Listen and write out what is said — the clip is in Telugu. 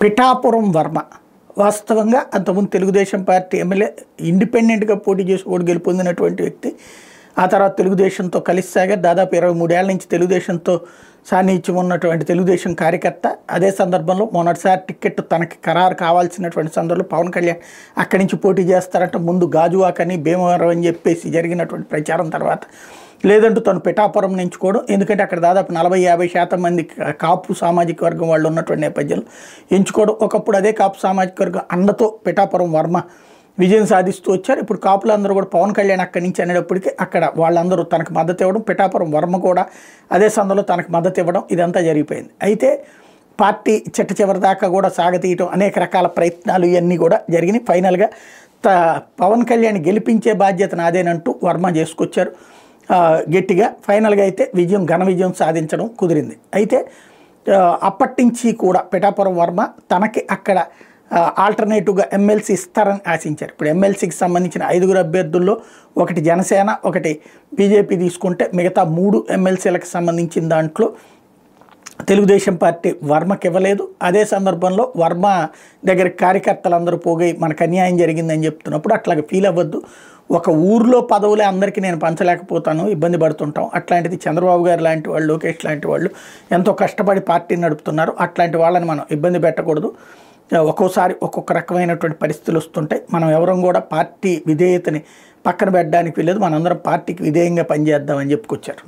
పిఠాపురం వర్మ వాస్తవంగా అంతకుముందు తెలుగుదేశం పార్టీ ఎమ్మెల్యే ఇండిపెండెంట్గా పోటీ చేసి ఓటు గెలుపొందినటువంటి వ్యక్తి. ఆ తర్వాత తెలుగుదేశంతో కలిసి సాగారు. దాదాపు 23 ఏళ్ల నుంచి తెలుగుదేశంతో సాన్నిహిత్యం ఉన్నటువంటి తెలుగుదేశం కార్యకర్త. అదే సందర్భంలో మొన్నటిసారి టికెట్ తనకి ఖరారు కావాల్సినటువంటి సందర్భంలో పవన్ కళ్యాణ్ అక్కడి నుంచి పోటీ చేస్తారంటే ముందు గాజువాక్ అని భీమవరం అని చెప్పేసి జరిగినటువంటి ప్రచారం తర్వాత లేదంటూ తను పిఠాపురం ఎంచుకోవడం. ఎందుకంటే అక్కడ దాదాపు 40-50% మంది కాపు సామాజిక వర్గం వాళ్ళు ఉన్నటువంటి నేపథ్యంలో ఎంచుకోవడం. ఒకప్పుడు అదే కాపు సామాజిక వర్గం అండతో పిఠాపురం వర్మ విజయం సాధిస్తూ వచ్చారు. ఇప్పుడు కాపులందరూ కూడా పవన్ కళ్యాణ్ అక్కడి నుంచి అనేటప్పటికీ అక్కడ వాళ్ళందరూ తనకు మద్దతు ఇవ్వడం, పిఠాపురం వర్మ కూడా అదే సందర్భంలో తనకు మద్దతు ఇవ్వడం, ఇదంతా జరిగిపోయింది. అయితే పార్టీ చిట్ట చివరి దాకా కూడా సాగతీయటం అనేక రకాల ప్రయత్నాలు ఇవన్నీ కూడా జరిగినాయి. ఫైనల్గా పవన్ కళ్యాణ్ గెలిపించే బాధ్యత నాదేనంటూ వర్మ చేసుకొచ్చారు గట్టిగా. ఫైనల్గా అయితే ఘన విజయం సాధించడం కుదిరింది. అయితే అప్పటి నుంచి కూడా పిఠాపురం వర్మ తనకి అక్కడ ఆల్టర్నేటివ్గా ఎమ్మెల్సీ ఇస్తారని ఆశించారు. ఇప్పుడు ఎమ్మెల్సీకి సంబంధించిన 5 అభ్యర్థుల్లో ఒకటి జనసేన, ఒకటి బీజేపీ తీసుకుంటే మిగతా 3 ఎమ్మెల్సీలకు సంబంధించిన దాంట్లో తెలుగుదేశం పార్టీ వర్మకి ఇవ్వలేదు. అదే సందర్భంలో వర్మ దగ్గర కార్యకర్తలందరూ పోగి మనకు అన్యాయం జరిగిందని చెప్తున్నప్పుడు అట్లాగే ఫీల్ అవ్వద్దు. ఒక ఊర్లో పదవులే అందరికీ నేను పంచలేకపోతాను, ఇబ్బంది పడుతుంటాం. అట్లాంటిది చంద్రబాబు గారు లాంటి వాళ్ళు, లోకేష్ లాంటి వాళ్ళు ఎంతో కష్టపడి పార్టీని నడుపుతున్నారు. అట్లాంటి వాళ్ళని మనం ఇబ్బంది పెట్టకూడదు. ఒక్కోసారి ఒక్కొక్క రకమైనటువంటి పరిస్థితులు వస్తుంటాయి. మనం ఎవరం కూడా పార్టీ విధేయతని పక్కన పెట్టడానికి వెళ్ళలేదు. మనందరం పార్టీకి విధేయంగా పనిచేద్దామని చెప్పుకొచ్చారు.